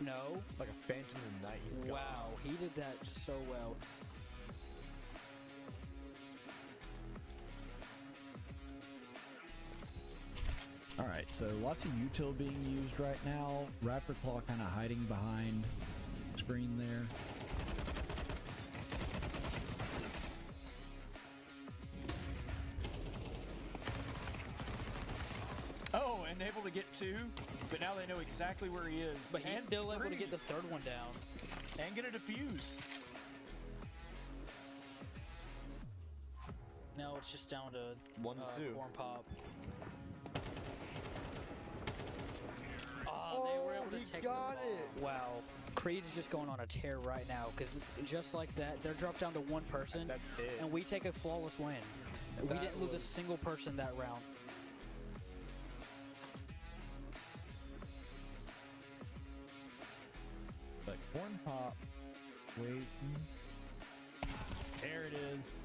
No. Like a phantom in the night. He's gone. Wow, he did that so well. All right, so lots of util being used right now. Raptor Claw kind of hiding behind screen there. Oh, and able to get 2, but now they know exactly where he is. But he's and still able to 3. get the third one down. And get a defuse. Now it's just down to 1 to 2. CornPop. Oh, they were able to he take got the it. ball. Wow. Creed is just going on a tear right now because just like that, they're dropped down to one person. That's it. And we take a flawless win. We That didn't lose a was- single person that round. But CornPop waiting. There it is.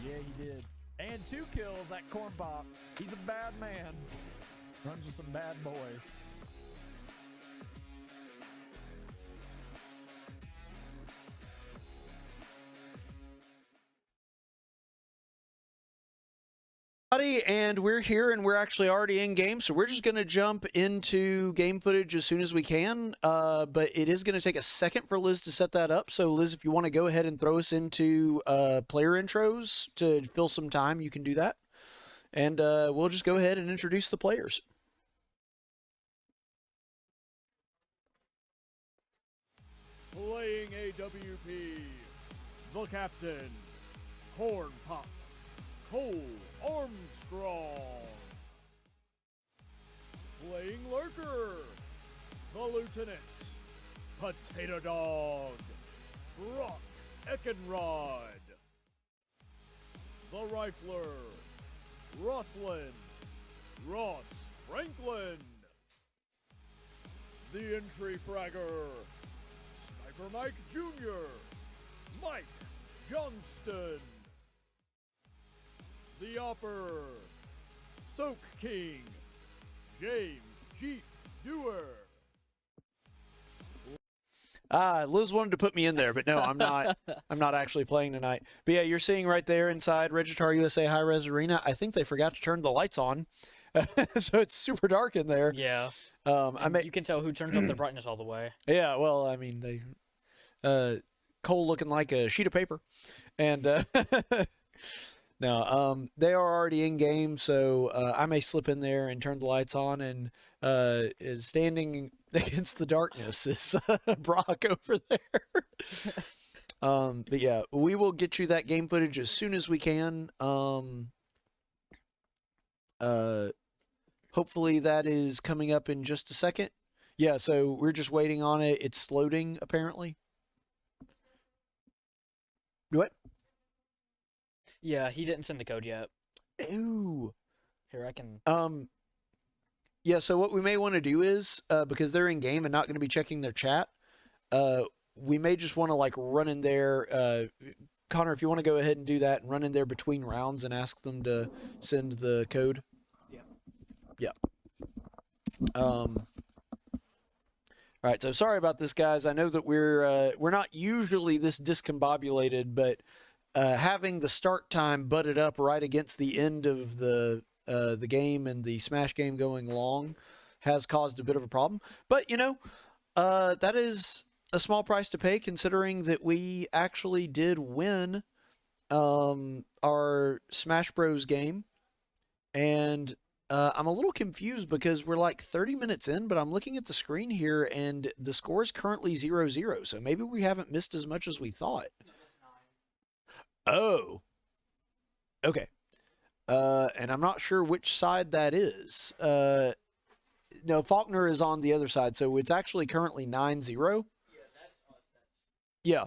Yeah, he did. And 2 kills, that CornPop. He's a bad man. Runs with some bad boys. And we're here and we're actually already in game, so we're just going to jump into game footage as soon as we can, but it is going to take a second for Liz to set that up. So Liz, if you want to go ahead and throw us into player intros to fill some time, you can do that, and we'll just go ahead and introduce the players. Playing AWP, the captain, CornPop, Cole Armstrong. Playing lurker, the lieutenant, Potato Dawg, Brock Eckenrod. The rifler, Rosslyn, Ross Franklin. The entry fragger, Sniper Mike Jr., Mike Johnston. The Opper, Soak King, James Jeep Duer. Liz wanted to put me in there, but no, I'm not. I'm not actually playing tonight. But yeah, you're seeing right there inside Regitar USA High Res Arena. I think they forgot to turn the lights on, so it's super dark in there. Yeah. You can tell who turns up the brightness all the way. Yeah, well, I mean, they Cole looking like a sheet of paper, and no, they are already in game, so I may slip in there and turn the lights on, and is standing against the darkness is Brock over there. But yeah, we will get you that game footage as soon as we can. Hopefully that is coming up in just a second. Yeah, so we're just waiting on it. It's loading, apparently. What? Yeah, he didn't send the code yet. Ooh. Here, I can... Yeah, so what we may want to do is, because they're in game and not going to be checking their chat, we may just want to like run in there. Connor, if you want to go ahead and do that and run in there between rounds and ask them to send the code. Yeah. All right, so sorry about this, guys. I know that we're not usually this discombobulated, but having the start time butted up right against the end of the game and the Smash game going long has caused a bit of a problem. But, you know, that is a small price to pay considering that we actually did win our Smash Bros. Game. And I'm a little confused because we're like 30 minutes in, but I'm looking at the screen here and the score is currently 0-0. So maybe we haven't missed as much as we thought. Oh. Okay. And I'm not sure which side that is. No, Faulkner is on the other side, so it's actually currently 9-0. Yeah.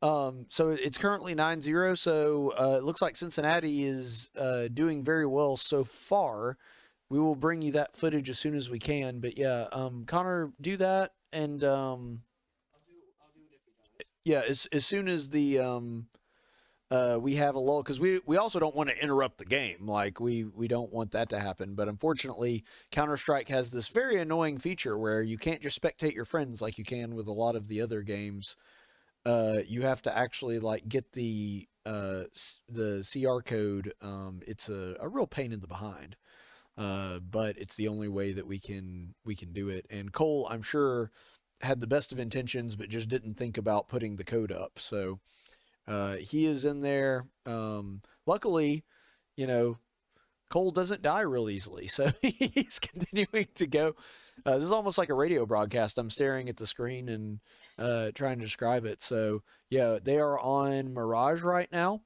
So it's currently 9-0, so it looks like Cincinnati is doing very well so far. We will bring you that footage as soon as we can, but yeah, Connor, do that, and yeah, as soon as the we have a lull because we also don't want to interrupt the game. Like we don't want that to happen. But unfortunately, Counter-Strike has this very annoying feature where you can't just spectate your friends like you can with a lot of the other games. You have to actually like get the CR code. It's a real pain in the behind. But it's the only way that we can do it. And Cole, I'm sure, had the best of intentions, but just didn't think about putting the code up. So he is in there. Luckily, Cole doesn't die real easily, so he's continuing to go. This is almost like a radio broadcast. I'm staring at the screen and trying to describe it. So yeah, they are on Mirage right now,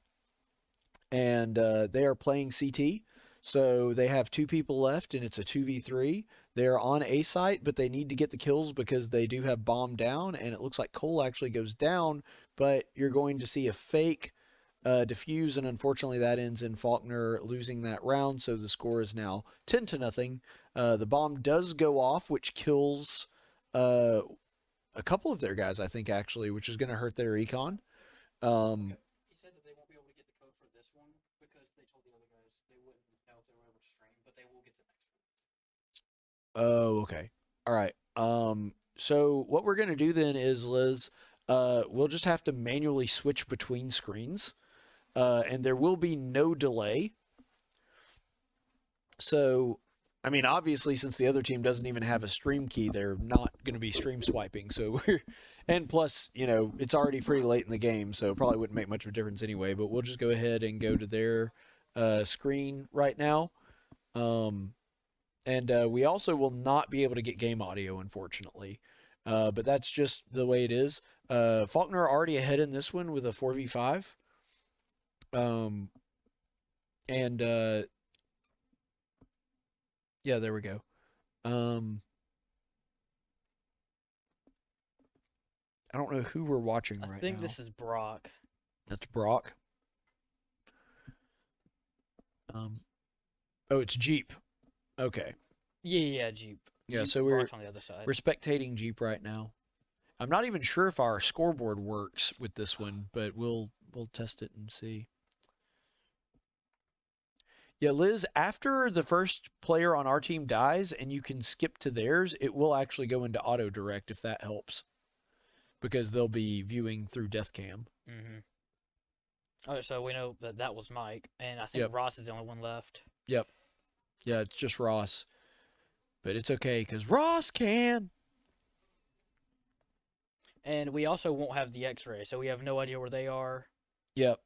and they are playing CT. So they have 2 people left, and it's a 2v3. They're on A site, but they need to get the kills because they do have bomb down, and it looks like Cole actually goes down, but you're going to see a fake defuse, and unfortunately that ends in Faulkner losing that round, so the score is now 10-0. The bomb does go off, which kills a couple of their guys, I think, actually, which is going to hurt their econ. He said that they won't be able to get the code for this one because they told the other guys they wouldn't know if they were able to stream, but they will get the next one. Oh, okay. All right. So what we're going to do then is, Liz, we'll just have to manually switch between screens, and there will be no delay. So, I mean, obviously, since the other team doesn't even have a stream key, they're not going to be stream swiping. So and plus, it's already pretty late in the game, so it probably wouldn't make much of a difference anyway. But we'll just go ahead and go to their screen right now. And we also will not be able to get game audio, unfortunately. But that's just the way it is. Faulkner already ahead in this one with a 4v5. Yeah, there we go. I don't know who we're watching right now. I think this is Brock. That's Brock. Oh, it's Jeep. Okay. Yeah, Jeep. Yeah, Jeep, so we're Brock's on the other side. We're spectating Jeep right now. I'm not even sure if our scoreboard works with this one, but we'll test it and see. Yeah, Liz, after the first player on our team dies and you can skip to theirs, it will actually go into auto direct if that helps. Because they'll be viewing through death cam. Mm-hmm. All right, so we know that was Mike, and I think Yep. Ross is the only one left. Yep. Yeah, it's just Ross. But it's okay, because Ross can. And we also won't have the X-ray, so we have no idea where they are. Yep.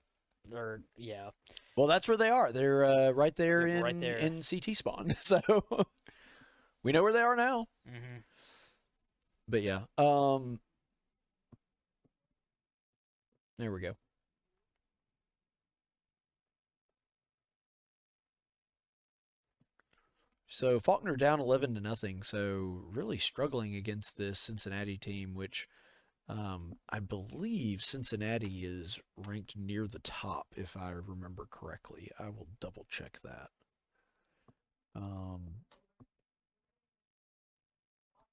Or, yeah. Well, that's where they are. They're right there Yep, in right there. in CT spawn. So we know where they are now. Mm-hmm. But yeah. There we go. So Faulkner down 11-0. So really struggling against this Cincinnati team, which I believe Cincinnati is ranked near the top, if I remember correctly. I will double check that.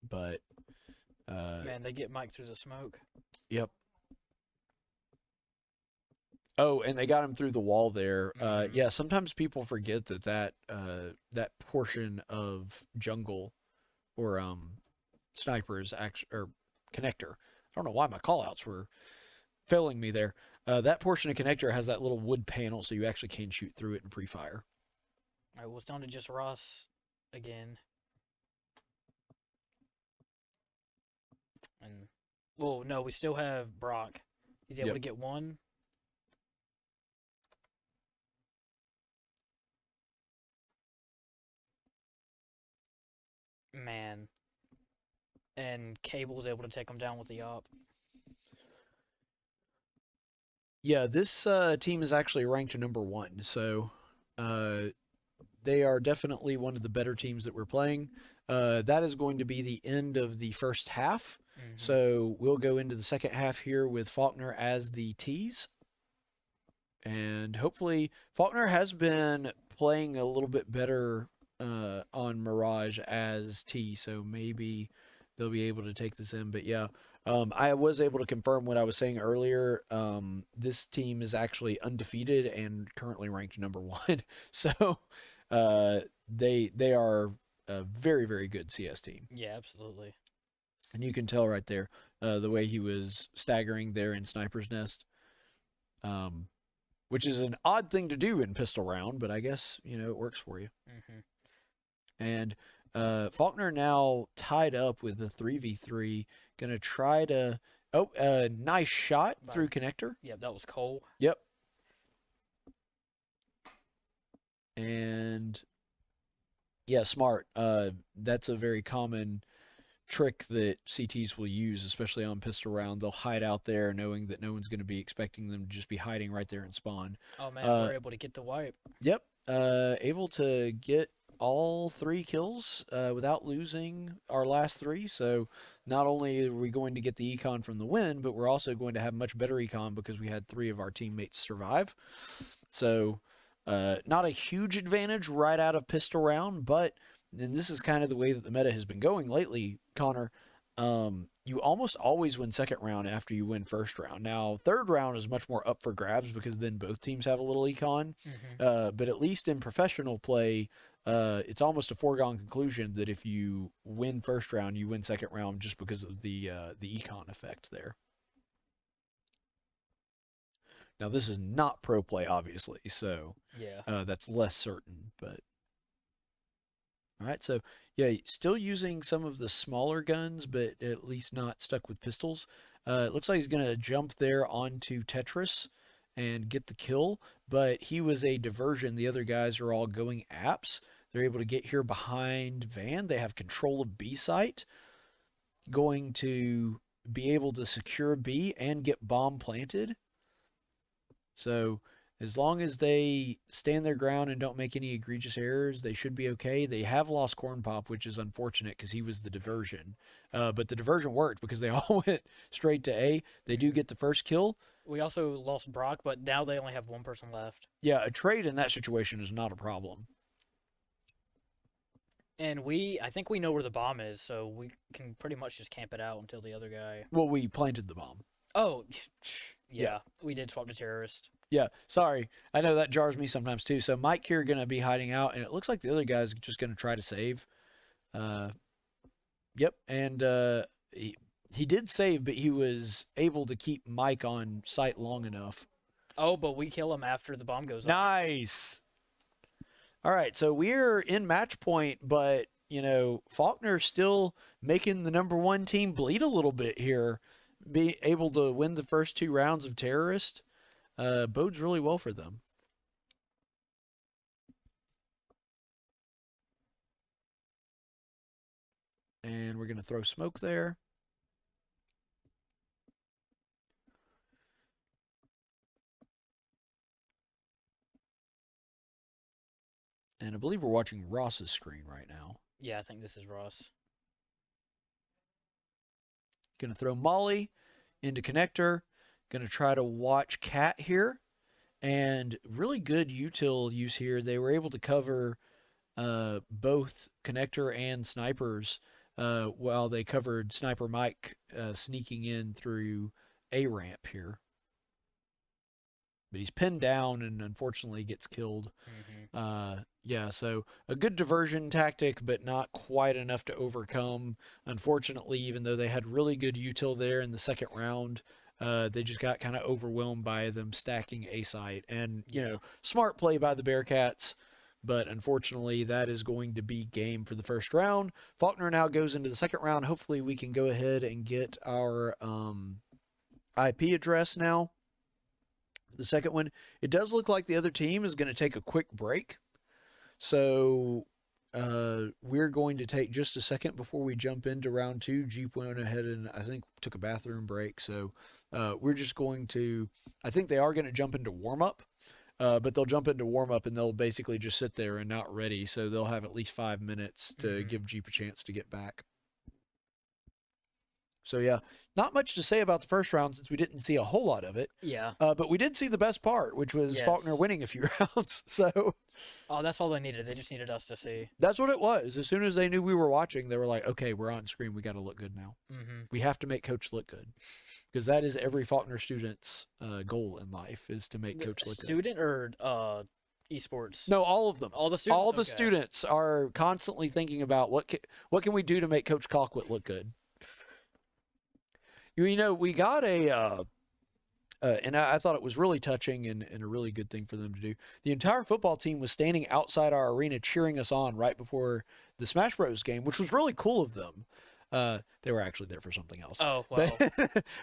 But Man, they get Mike through the smoke. yep. Oh, and they got him through the wall there. Yeah, sometimes people forget that portion of jungle or snipers or connector. I don't know why my callouts were failing me there. That portion of connector has that little wood panel, so you actually can shoot through it in pre-fire. All right, well, it's down to just Ross again. And, well, no, we still have Brock. He's able Yep. to get one. Man. And Cable's able to take him down with the op. Yeah, this team is actually ranked number 1, so they are definitely one of the better teams that we're playing. That is going to be the end of the first half. Mhm. So we'll go into the second half here with Faulkner as the T's. And hopefully Faulkner has been playing a little bit better on Mirage as T, so maybe they'll be able to take this in. But yeah, I was able to confirm what I was saying earlier. This team is actually undefeated and currently ranked number 1. So they are a very, very good CS team. Yeah, absolutely. And you can tell right there the way he was staggering there in Sniper's Nest, which is an odd thing to do in pistol round, but I guess, it works for you. Mm-hmm. And Faulkner now tied up with the 3v3, going to try to... Oh, nice shot through connector. Yep, that was Cole. Yep. And yeah, smart. That's a very common trick that CTs will use, especially on pistol round. They'll hide out there knowing that no one's going to be expecting them to just be hiding right there and spawn. Oh man, we're able to get the wipe. Yep. Able to get all 3 kills without losing our last 3. So not only are we going to get the econ from the win, but we're also going to have much better econ because we had 3 of our teammates survive. So not a huge advantage right out of pistol round, but and this is kind of the way that the meta has been going lately, Connor. You almost always win second round after you win first round. Now, third round is much more up for grabs because then both teams have a little econ. Mm-hmm. But at least in professional play, it's almost a foregone conclusion that if you win first round, you win second round just because of the econ effect there. Now, this is not pro play, obviously, so yeah, that's less certain, but... All right, so yeah, still using some of the smaller guns, but at least not stuck with pistols. It looks like he's going to jump there onto Tetris and get the kill, but he was a diversion. The other guys are all going apps. They're able to get here behind Van. They have control of B site. Going to be able to secure B and get bomb planted. So as long as they stand their ground and don't make any egregious errors, they should be okay. They have lost CornPop, which is unfortunate because he was the diversion. But the diversion worked because they all went straight to A. They do get the first kill. we also lost Brock, but now they only have 1 person left. Yeah, a trade in that situation is not a problem. And I think we know where the bomb is, so we can pretty much just camp it out until the other guy... Well, we planted the bomb. Oh, yeah. We did swap the terrorist. Yeah, sorry. I know that jars me sometimes too. So Mike here going to be hiding out, and it looks like the other guy's just going to try to save. Yep, and he did save, but he was able to keep Mike on site long enough. Oh, but we kill him after the bomb goes off. Nice. All right, so we're in match point, but, Faulkner's still making the #1 team bleed a little bit here. Be able to win the first 2 rounds of terrorist bodes really well for them. And we're going to throw smoke there. And I believe we're watching Ross's screen right now. Yeah, I think this is Ross. Going to throw Molly into connector. Going to try to watch Cat here. And really good util use here. They were able to cover both connector and snipers while they covered Sniper Mike sneaking in through A ramp here. But he's pinned down and unfortunately gets killed. Mm-hmm. Yeah, so a good diversion tactic, but not quite enough to overcome. Unfortunately, even though they had really good util there in the second round, they just got kind of overwhelmed by them stacking A site. And, smart play by the Bearcats, but unfortunately that is going to be game for the first round. Faulkner now goes into the second round. Hopefully we can go ahead and get our IP address now. The second one, it does look like the other team is going to take a quick break. So we're going to take just a second before we jump into round 2. Jeep went ahead and I think took a bathroom break. So we're just going to, I think they are going to jump into warm-up, but they'll jump into warm-up and they'll basically just sit there and not ready. So they'll have at least 5 minutes to give Jeep a chance to get back. So yeah, not much to say about the first round since we didn't see a whole lot of it. Yeah. But we did see the best part, which was Yes. Faulkner winning a few rounds. So Oh, that's all they needed. They just needed us to see. that's what it was. As soon as they knew we were watching, they were like, okay, we're on screen. We got to look good now. Mm-hmm. We have to make Coach look good. Because that is every Faulkner student's goal in life, is to make Coach look good. Student or esports? No, all of them. All the students. All the Okay. students are constantly thinking about what can we do to make Coach Colquitt look good. You know, we got a, and I thought it was really touching and a really good thing for them to do. The entire football team was standing outside our arena cheering us on right before the Smash Bros. Game, which was really cool of them. They were actually there for something else. Oh, wow.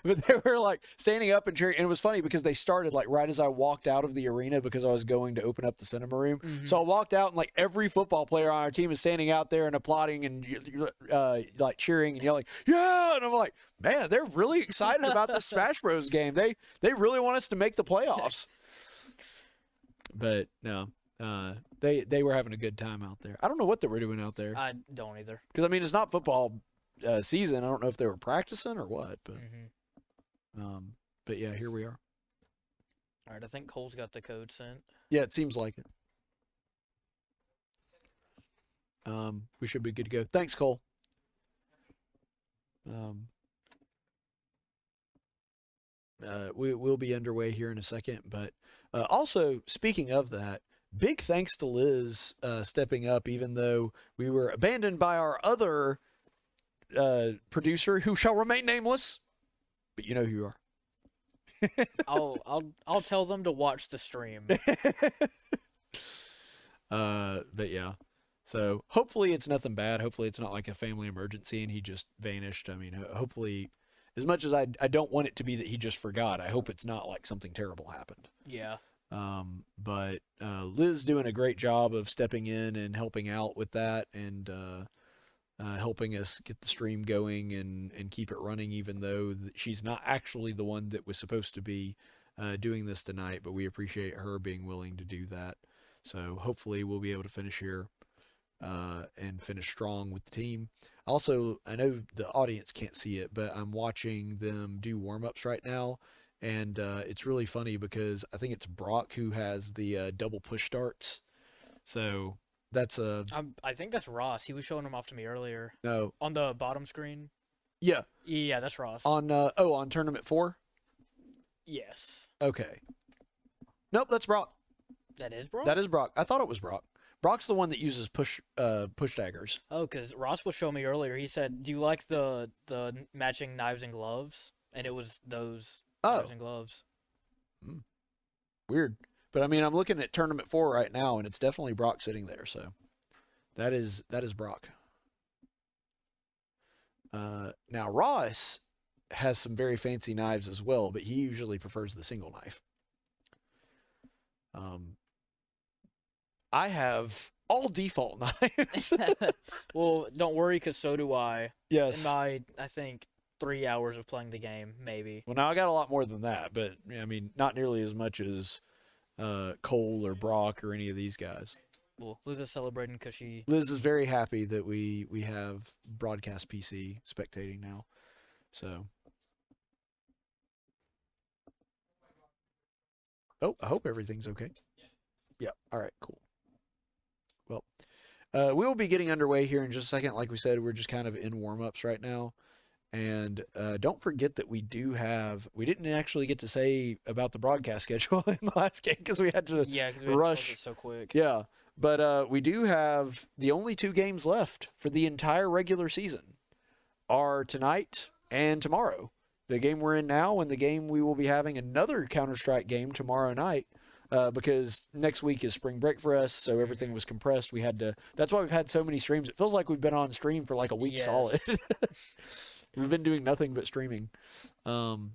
But they were like standing up and cheering. And it was funny because they started like right as I walked out of the arena because I was going to open up the cinema room. So I walked out and like every football player on our team is standing out there and applauding and like cheering and yelling, yeah. And I'm like, man, they're really excited about the Smash Bros. Game. They really want us to make the playoffs. But no, they were having a good time out there. I don't know what they were doing out there. I don't either. Because, I mean, it's not football season. I don't know if they were practicing or what, but yeah, here we are. All right, I think Cole's got the code sent. Yeah, it seems like it. We should be good to go. Thanks, Cole. We'll be underway here in a second, but also, speaking of that, big thanks to Liz stepping up, even though we were abandoned by our other producer, who shall remain nameless, but you know who you are. I'll tell them to watch the stream. But yeah, so hopefully it's nothing bad. Hopefully it's not like a family emergency and he just vanished. I mean, hopefully, as much as I don't want it to be that he just forgot, I hope it's not like something terrible happened. Yeah. But Liz doing a great job of stepping in and helping out with that and helping us get the stream going and keep it running, even though she's not actually the one that was supposed to be doing this tonight, but we appreciate her being willing to do that. So hopefully we'll be able to finish here and finish strong with the team. Also, I know the audience can't see it, but I'm watching them do warm-ups right now. And it's really funny because I think it's Brock who has the double push starts. So that's I think that's Ross. He was showing them off to me earlier. No. On the bottom screen. Yeah. Yeah, that's Ross. On on tournament 4? Yes. Okay. Nope, that's Brock. That is Brock? That is Brock. I thought it was Brock. Brock's the one that uses push daggers. Oh, because Ross was showing me earlier. He said, "Do you like the matching knives and gloves?" And it was those knives and gloves. Weird. But I mean, I'm looking at tournament 4 right now, and it's definitely Brock sitting there. So that is Brock. Now Ross has some very fancy knives as well, but he usually prefers the single knife. I have all default knives. Well, don't worry, because so do I. Yes. In my, I think, 3 hours of playing the game, maybe. Well, now I got a lot more than that, but I mean, not nearly as much as Cole or Brock or any of these guys. Well, Liz is celebrating because she... Liz is very happy that we have broadcast PC spectating now. So. Oh, I hope everything's okay. Yeah. All right, cool. Well, we'll be getting underway here in just a second. Like we said, we're just kind of in warm-ups right now. And don't forget that we didn't actually get to say about the broadcast schedule in the last game because we had to rush it so quick. Yeah, but we do have the only 2 games left for the entire regular season are tonight and tomorrow. The game we're in now and the game we will be having another Counter-Strike game tomorrow night because next week is spring break for us, so everything was compressed. That's why we've had so many streams. It feels like we've been on stream for like a week solid. We've been doing nothing but streaming. So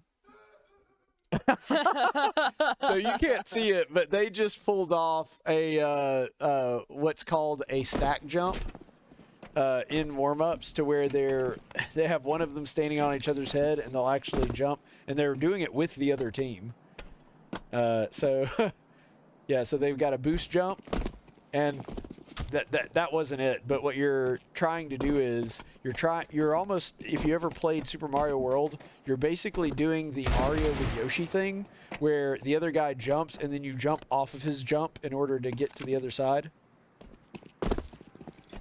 you can't see it, but they just pulled off a what's called a stack jump in warm-ups to where they have one of them standing on each other's head and they'll actually jump, and they're doing it with the other team. So yeah, so they've got a boost jump, and that wasn't it. But what you're trying to do is you're almost, if you ever played Super Mario World, you're basically doing the Mario with Yoshi thing, where the other guy jumps and then you jump off of his jump in order to get to the other side.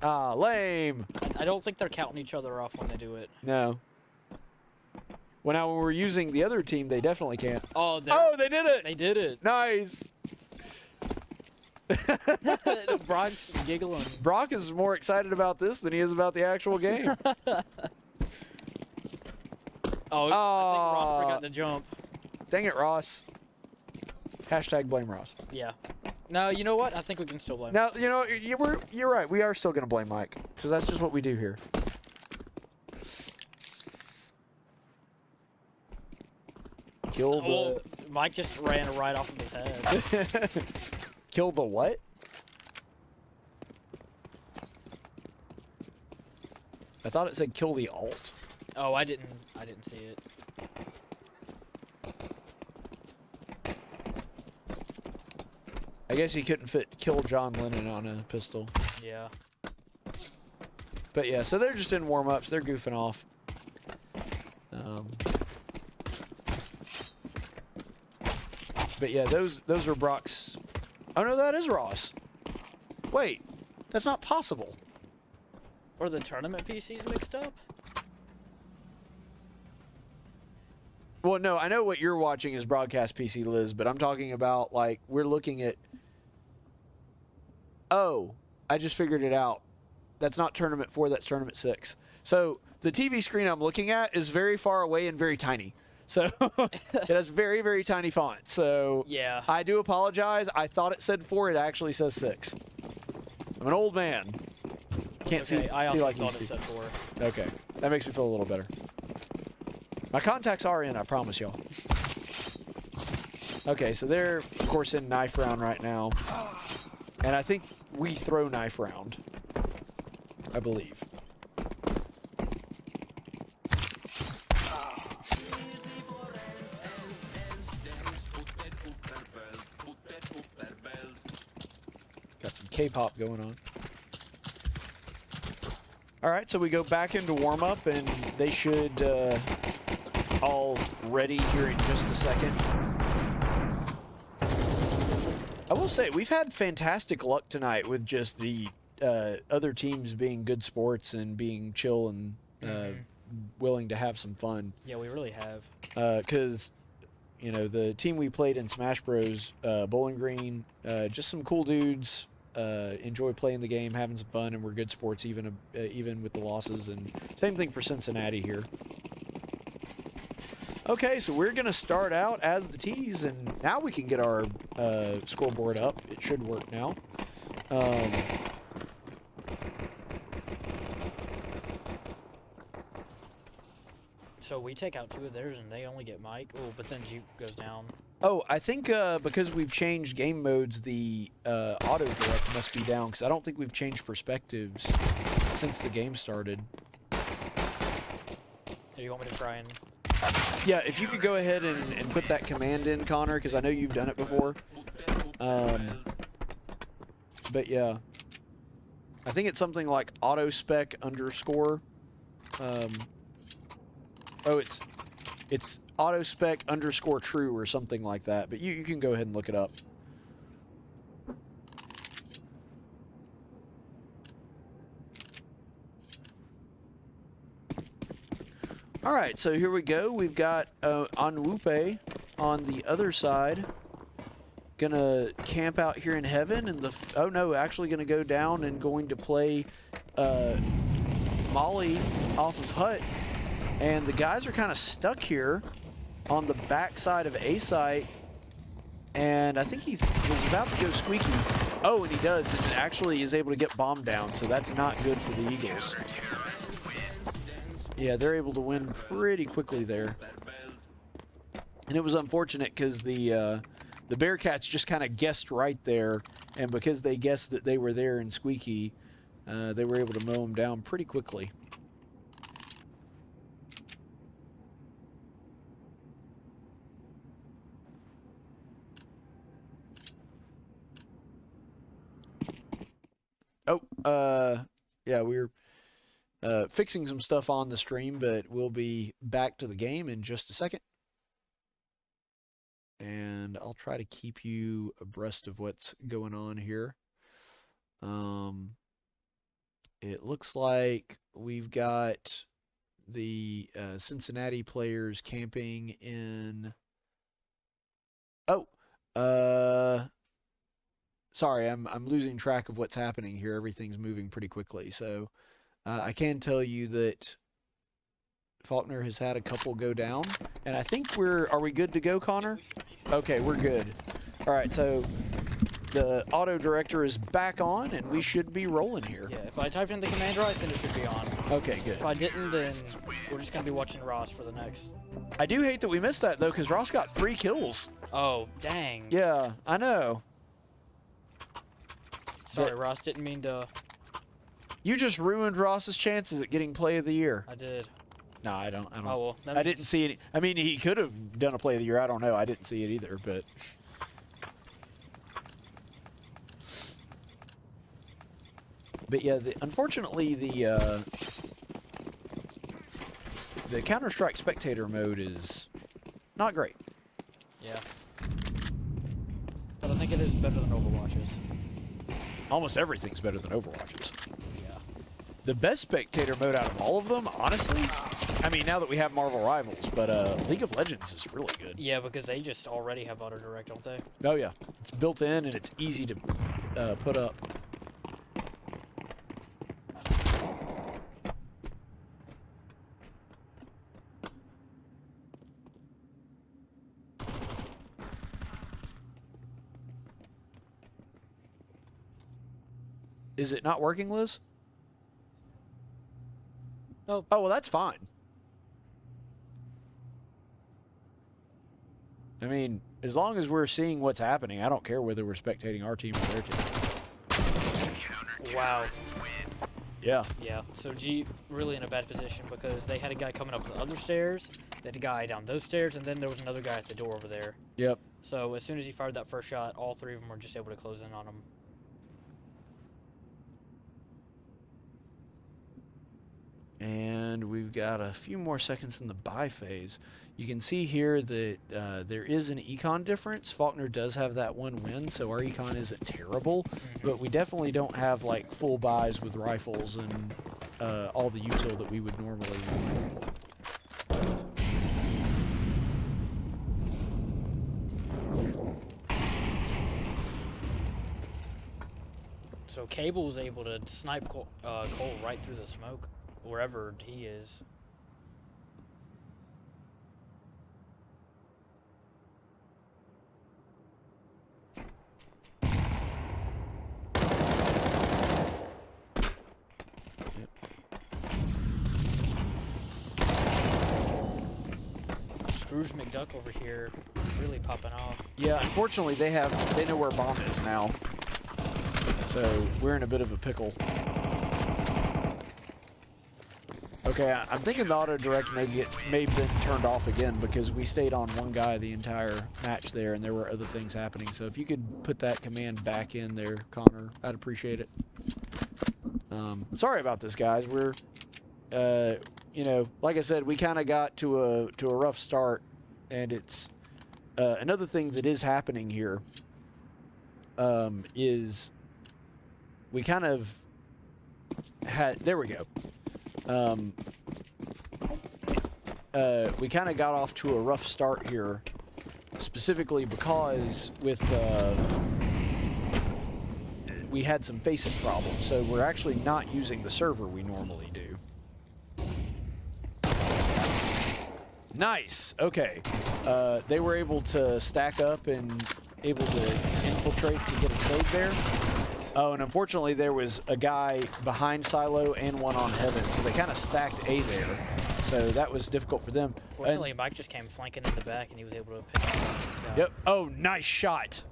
Ah, lame. I don't think they're counting each other off when they do it. No. Well, now when we're using the other team, they definitely can't. Oh, they did it. they did it. Nice. Brock's giggling. Brock is more excited about this than he is about the actual game. Oh, I think Ross forgot to jump. Dang it, Ross. Hashtag blame Ross. Yeah. No, you know what? I think we can still blame. Now, you know, you're right. We are still going to blame Mike, because that's just what we do here. Kill the... Well, Mike just ran right off of his head. Kill the what? I thought it said kill the alt. Oh, I didn't see it. I guess he couldn't fit kill John Lennon on a pistol. Yeah. But yeah, so they're just in warm-ups. They're goofing off. But yeah, those are Brock's. Oh no, that is Ross. Wait, that's not possible. Or the tournament PCs mixed up? Well, no, I know what you're watching is broadcast PC, Liz, but I'm talking about, like, we're looking at... Oh, I just figured it out. That's not Tournament 4, that's Tournament 6. So, the TV screen I'm looking at is very far away and very tiny. So, it has very, very tiny font. So, Yeah. I do apologize. I thought it said 4. It actually says 6. I'm an old man. Can't Okay, see, I see also like you thought see. it said 4. Okay, that makes me feel a little better. My contacts are in, I promise y'all. Okay, so they're, of course, in knife round right now. And I think we throw knife round. I believe. Got some K-pop going on. All right, so we go back into warm-up, and they should all ready here in just a second. I will say, we've had fantastic luck tonight with just the other teams being good sports and being chill and willing to have some fun. Yeah, we really have. Because, you know, the team we played in Smash Bros, Bowling Green, just some cool dudes. Enjoy playing the game, having some fun, and we're good sports even with the losses. And same thing for Cincinnati here. Okay, so we're gonna start out as the T's, and now we can get our scoreboard up. It should work now. So we take out 2 of theirs and they only get Mike. Oh, but then Jeep goes down. Oh, I think because we've changed game modes, the auto direct must be down, because I don't think we've changed perspectives since the game started. Do you want me to try and... Yeah, if you could go ahead and put that command in, Connor, because I know you've done it before. But yeah, I think it's something like autospec underscore. Oh, it's autospec underscore true or something like that. But you can go ahead and look it up. All right, so here we go. We've got Anwupe on the other side. Gonna camp out here in heaven, and oh no, actually gonna go down and going to play Molly off of Hut. And the guys are kind of stuck here on the back side of A site. And I think he was about to go squeaky. Oh, and he does, and actually is able to get bombed down, so that's not good for the Eagles. Yeah, they're able to win pretty quickly there. And it was unfortunate because the Bearcats just kind of guessed right there, and because they guessed that they were there in squeaky, they were able to mow them down pretty quickly. Oh, Yeah, we're fixing some stuff on the stream, but we'll be back to the game in just a second. And I'll try to keep you abreast of what's going on here. It looks like we've got the Cincinnati players camping in... Oh, sorry, I'm losing track of what's happening here. Everything's moving pretty quickly. So I can tell you that Faulkner has had a couple go down. And I think are we good to go, Connor? Okay, we're good. All right, so the auto director is back on, and we should be rolling here. Yeah, if I typed in the command right, then it should be on. Okay, good. If I didn't, then we're just going to be watching Ross for the next. I do hate that we missed that, though, because Ross got 3 kills. Oh, dang. Yeah, I know. Sorry, Ross, didn't mean to. You just ruined Ross's chances at getting play of the year. I did. No, I don't. Oh, well. I didn't see it. I mean, he could have done a play of the year. I don't know. I didn't see it either, but. But yeah, unfortunately, the Counter-Strike spectator mode is not great. Yeah. But I think it is better than Overwatch's. Almost everything's better than Overwatch's. Yeah. The best spectator mode out of all of them, honestly, I mean, now that we have Marvel Rivals, but League of Legends is really good. Yeah, because they just already have auto direct, don't they? Oh, yeah. It's built in, and it's easy to put up. Is it not working, Liz? Oh. Oh, well, that's fine. I mean, as long as we're seeing what's happening, I don't care whether we're spectating our team or their team. Wow. Yeah. Yeah, so G really in a bad position because they had a guy coming up the other stairs, they had a guy down those stairs, and then there was another guy at the door over there. Yep. So as soon as he fired that first shot, all 3 of them were just able to close in on him. And we've got a few more seconds in the buy phase. You can see here that there is an econ difference. Faulkner does have that 1 win, so our econ isn't terrible, but we definitely don't have like full buys with rifles and all the util that we would normally want. So Cable was able to snipe Cole right through the smoke, wherever he is. Scrooge McDuck over here really popping off. Yeah, unfortunately they know where bomb is now. So we're in a bit of a pickle. Okay, I'm thinking the auto direct may have been turned off again because we stayed on one guy the entire match there, and there were other things happening. So if you could put that command back in there, Connor, I'd appreciate it. Sorry about this, guys. We're, you know, like I said, we kind of got to a rough start, and it's another thing that is happening here is we kind of had. There we go. We kind of got off to a rough start here, specifically because with we had some facing problems, so we're actually not using the server we normally do. Nice. Okay. They were able to stack up and able to infiltrate to get a trade there. Oh, and unfortunately there was a guy behind Silo and one on Heaven, so they kind of stacked A there. So that was difficult for them. Fortunately, Mike just came flanking in the back, and he was able to pick up. Yep. Oh, nice shot.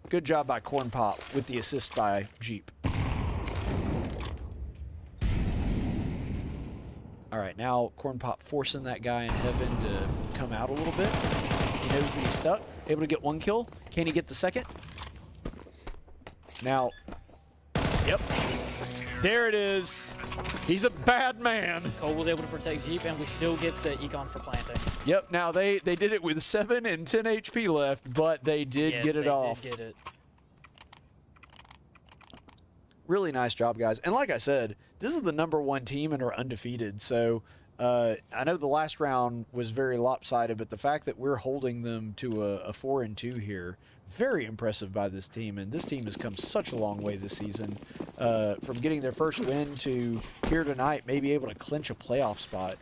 Good job by CornPop with the assist by Jeep. All right, now CornPop forcing that guy in Heaven to come out a little bit. He knows that he's stuck. Able to get 1 kill. Can he get the second? Now, Yep. There it is. He's a bad man. Cole was able to protect Jeep, and we still get the econ for planting. Yep. Now they did it with 7 and 10 HP left, but they did Yes, get it they off. Did get it. Really nice job, guys. And like I said, this is the #1 team and are undefeated. So I know the last round was very lopsided, but the fact that we're holding them to a 4-2 here, very impressive by this team. And this team has come such a long way this season, from getting their first win to here tonight, maybe able to clinch a playoff spot.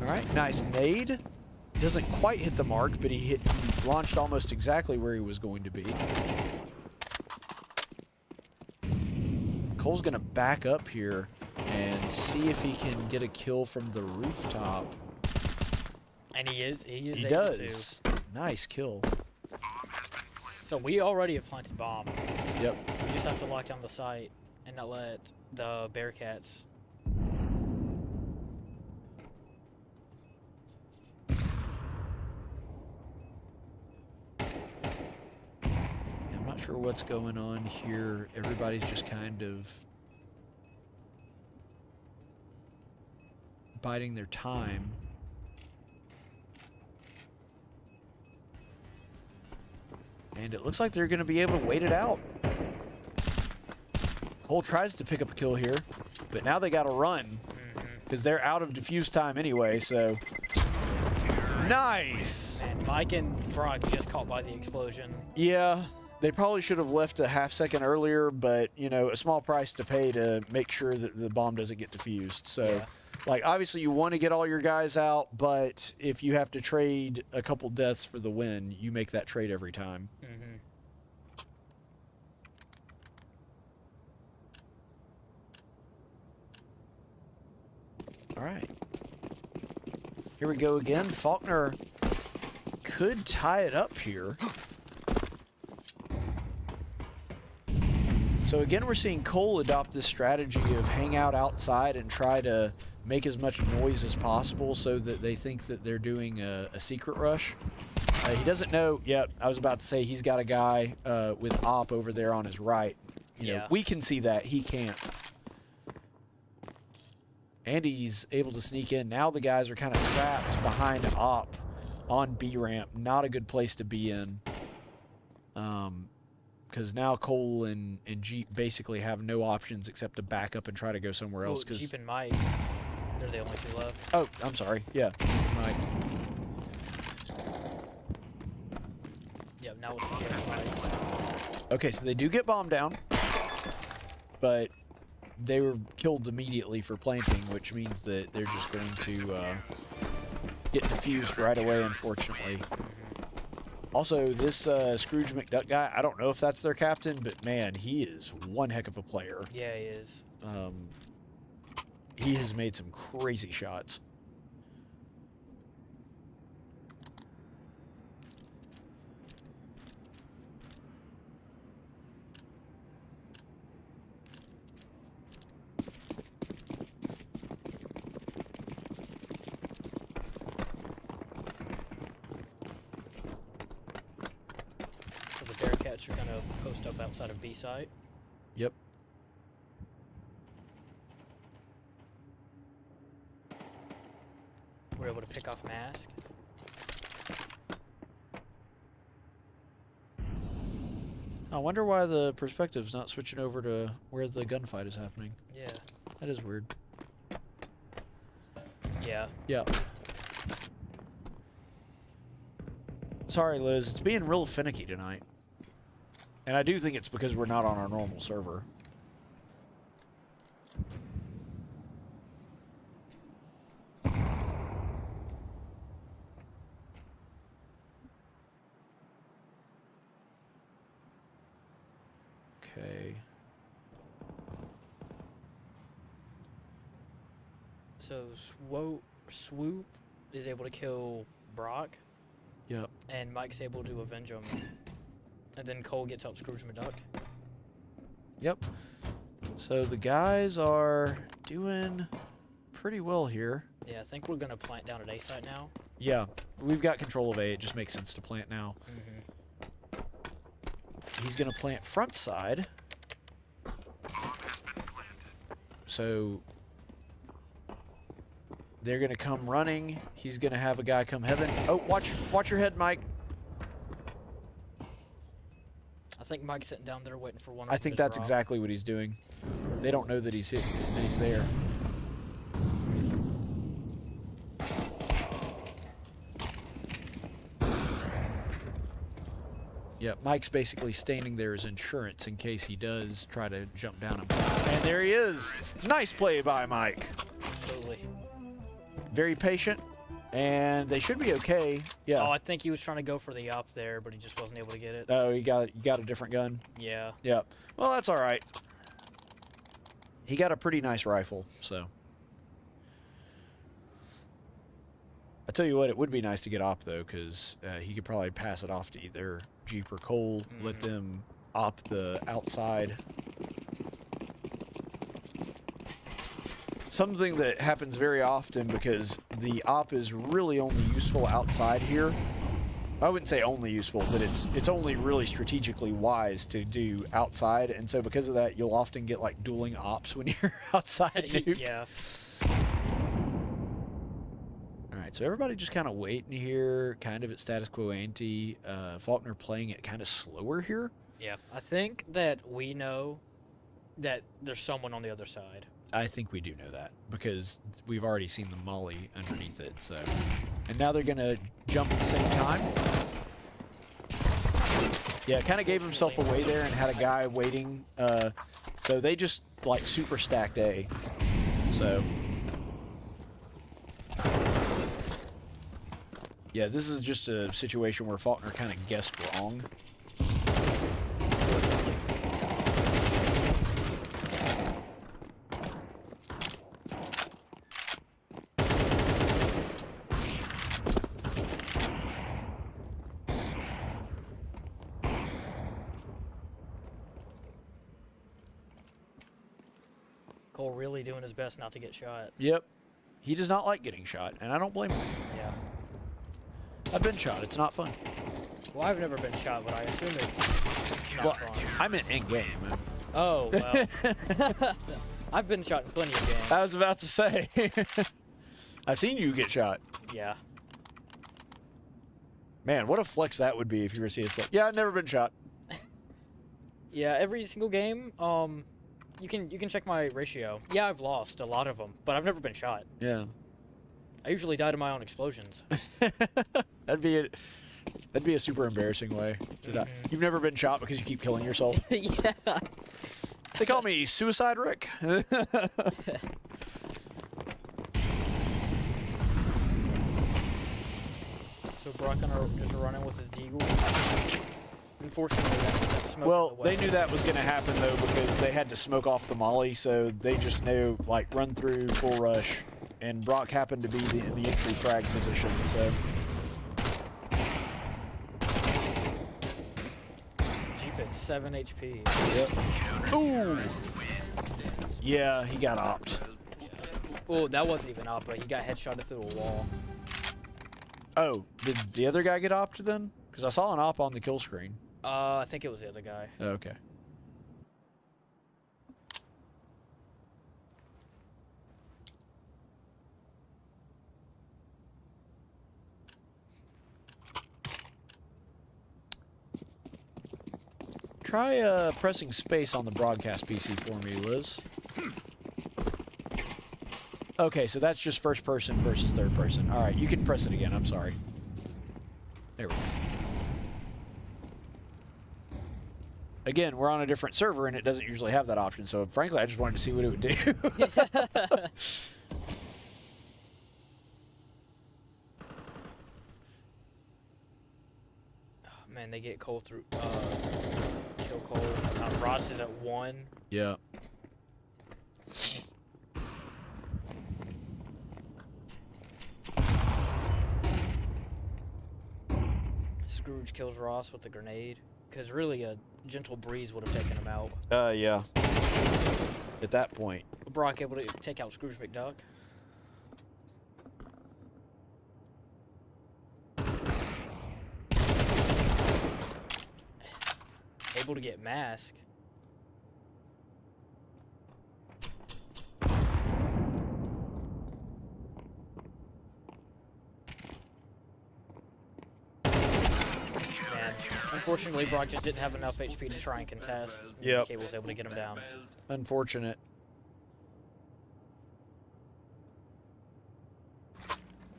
All right, nice nade. Doesn't quite hit the mark, but he launched almost exactly where he was going to be. Cole's going to back up here and see if he can get a kill from the rooftop. And he is He able does. Nice kill. to. So we already have planted bomb. Yep. We just have to lock down the site and not let the Bearcats. I'm not sure what's going on here. Everybody's just kind of biding their time. And it looks like they're going to be able to wait it out. Cole tries to pick up a kill here, but now they got to run because they're out of defuse time anyway, so... Nice! And Mike and Brock just caught by the explosion. Yeah, they probably should have left a half second earlier, but, you know, a small price to pay to make sure that the bomb doesn't get defused. So, Yeah. like, obviously you want to get all your guys out, but if you have to trade a couple deaths for the win, you make that trade every time. Mm-hmm. All right. Here we go again. Faulkner could tie it up here. So again, we're seeing Cole adopt this strategy of hang out outside and try to make as much noise as possible so that they think that they're doing a secret rush. He doesn't know yet. I was about to say he's got a guy with op over there on his right. You know, we can see that. He can't. And he's able to sneak in. Now the guys are kind of trapped behind op on B ramp. Not a good place to be in. Because now Cole and Jeep basically have no options except to back up and try to go somewhere else. Well, Jeep and Mike, they're the only two left. Oh, I'm sorry. Yeah, Mike. Yep, now it's just Mike. Okay, so they do get bombed down, but they were killed immediately for planting, which means that they're just going to get defused right away, unfortunately. Also, this Scrooge McDuck guy, I don't know if that's their captain, but man, he is one heck of a player. Yeah, he is. He has made some crazy shots. So the Bearcats are going to post up outside of B site. Yep. We're able to pick off Mask. I wonder why the perspective's not switching over to where the gunfight is happening. Yeah. That is weird. Yeah. Yeah. Sorry, Liz. It's being real finicky tonight. And I do think it's because we're not on our normal server. Okay. So Swoop is able to kill Brock, Yep. and Mike's able to avenge him. And then Cole gets out Scrooge McDuck. Yep. So the guys are doing pretty well here. Yeah, I think we're going to plant down at A site now. Yeah. we've got control of A. It just makes sense to plant now. He's going to plant front side. So they're going to come running. He's going to have a guy come heaven. Oh, watch your head, Mike. I think Mike's sitting down there waiting for one. I think that's exactly what he's doing. They don't know that he's there. Yeah, Mike's basically standing there as insurance in case he does try to jump down him. And there he is. Nice play by Mike. Absolutely. Very patient, and they should be okay. Yeah. Oh, I think he was trying to go for the op there, but he just wasn't able to get it. Oh, you got a different gun. Yeah. Yeah. Well, that's all right. He got a pretty nice rifle, so. I tell you what, it would be nice to get op though, because he could probably pass it off to either Jeep or Cole, let them op the outside. Something that happens very often because the op is really only useful outside here. I wouldn't say only useful, but it's only really strategically wise to do outside, and so because of that, you'll often get like dueling ops when you're outside. Dude. Yeah. So everybody just kind of waiting here, kind of at status quo ante. Faulkner playing it kind of slower here. Yeah, I think that we know that there's someone on the other side. I think we do know that because we've already seen the molly underneath it. So, and now they're gonna jump at the same time. Yeah, kind of gave himself away there and had a guy waiting. So they just like super stacked A. So. Yeah, this is just a situation where Faulkner kind of guessed wrong. Cole really doing his best not to get shot. Yep. He does not like getting shot, and I don't blame him. Yeah. I've been shot. It's not fun. Well, I've never been shot, but I assume it's not fun. I meant in-game. Oh, well. I've been shot in plenty of games. I was about to say. I've seen you get shot. Yeah. Man, what a flex that would be if you were to see us. Yeah, I've never been shot. Yeah, every single game, you can check my ratio. Yeah, I've lost a lot of them, but I've never been shot. Yeah. I usually die to my own explosions. That'd be a super embarrassing way to die. You've never been shot because you keep killing yourself. Yeah. They call me Suicide Rick. So Brock is running with his deagle. Unfortunately, that smoke. Well, they knew that was going to happen though because they had to smoke off the molly, so they just knew like run through full rush, and Brock happened to be in the entry frag position, so. Jeep at 7 HP. Yep. Ooh. Yeah, he got opped. Oh, that wasn't even op, but he got headshotted through a wall. Oh, did the other guy get opped then? Because I saw an op on the kill screen. I think it was the other guy. Okay. Try pressing space on the broadcast PC for me, Liz. Okay, so that's just first person versus third person. All right, you can press it again. I'm sorry. There we go. Again, we're on a different server, and it doesn't usually have that option, so frankly, I just wanted to see what it would do. Oh, man, they get Cole through... kill Cole. Ross is at 1. Yeah. Scrooge kills Ross with a grenade. Because really, a gentle breeze would have taken him out. Yeah. At that point. Brock able to take out Scrooge McDuck. able to get mask. Man, unfortunately, Brock just didn't have enough HP to try and contest. Yep. Cable was able to get him down. Unfortunate.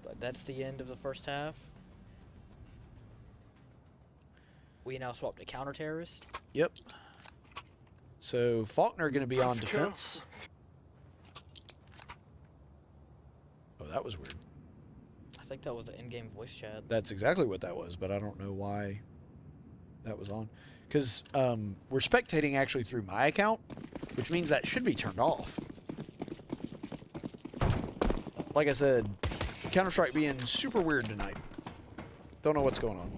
But that's the end of the first half. We now swap to counter-terrorist. Yep. So Faulkner going to be on defense. Oh, that was weird. I think that was the in-game voice chat. That's exactly what that was, but I don't know why that was on. Because we're spectating actually through my account, which means that should be turned off. Like I said, Counter-Strike being super weird tonight. Don't know what's going on.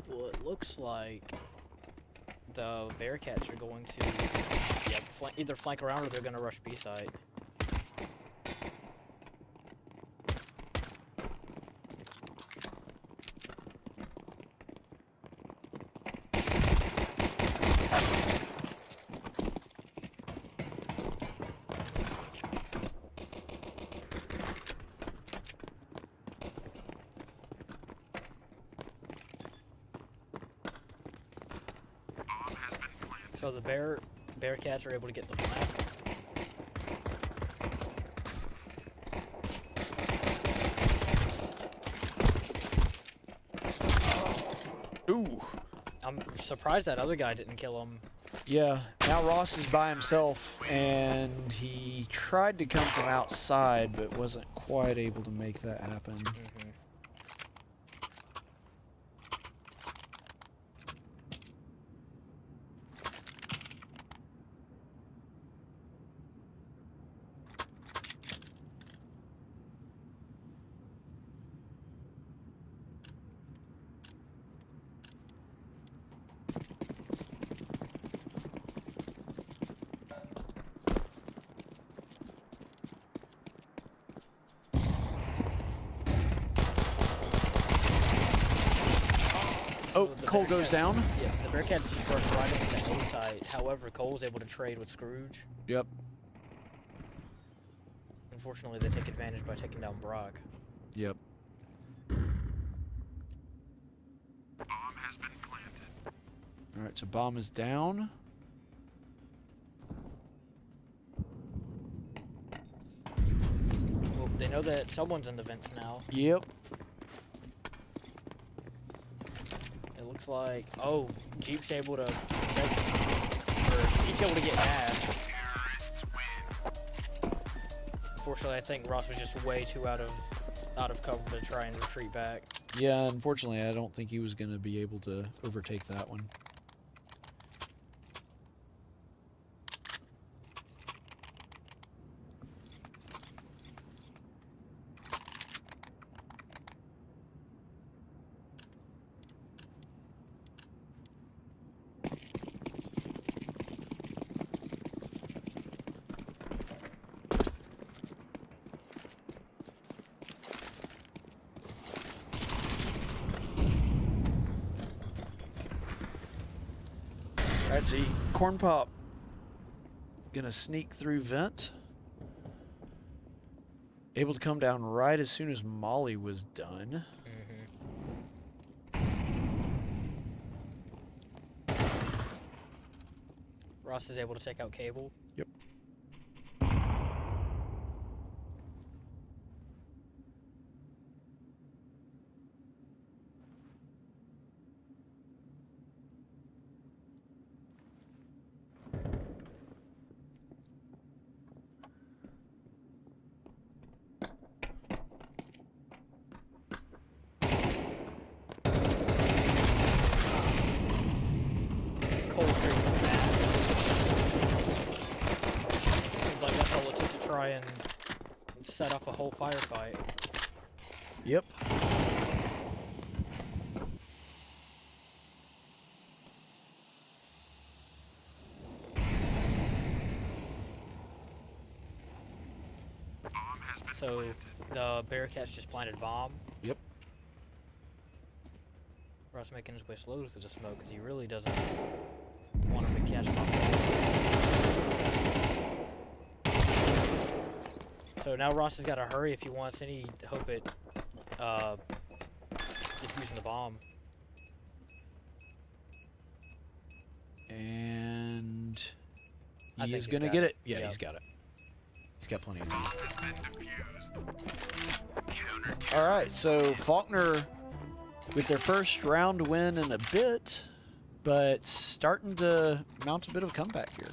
Well, it looks like the Bearcats are going to either flank around or they're going to rush B side. So the Bearcats are able to get the plant. Ooh. I'm surprised that other guy didn't kill him. Yeah, now Ross is by himself, and he tried to come from outside, but wasn't quite able to make that happen. Mm-hmm. Oh, Cole goes down. Yeah, the Bearcats just rushed right into the A side. However, Cole's able to trade with Scrooge. Yep. Unfortunately, they take advantage by taking down Brock. Yep. All right, so bomb is down. Well, they know that someone's in the vents now. Yep. It looks like, oh, Jeep's able to get masked. Unfortunately, I think Ross was just way too out of cover to try and retreat back. Yeah, unfortunately, I don't think he was going to be able to overtake that one. Alright, see, CornPop gonna sneak through vent. Able to come down right as soon as Molly was done. Ross is able to take out Cable. Yep. Cole trading with that. Seems like that's all it took to try and set off a whole firefight. Yep. So the Bearcats just planted bomb. Yep. Ross making his way slowly through the smoke because he really doesn't want him to catch him off. So now Ross has got to hurry if he wants any hope at defusing the bomb. And I he think is he's going to got get it. it. Yeah, Yep. he's got it. He's got plenty of time. All right, so Faulkner with their first round win in a bit, but starting to mount a bit of a comeback here.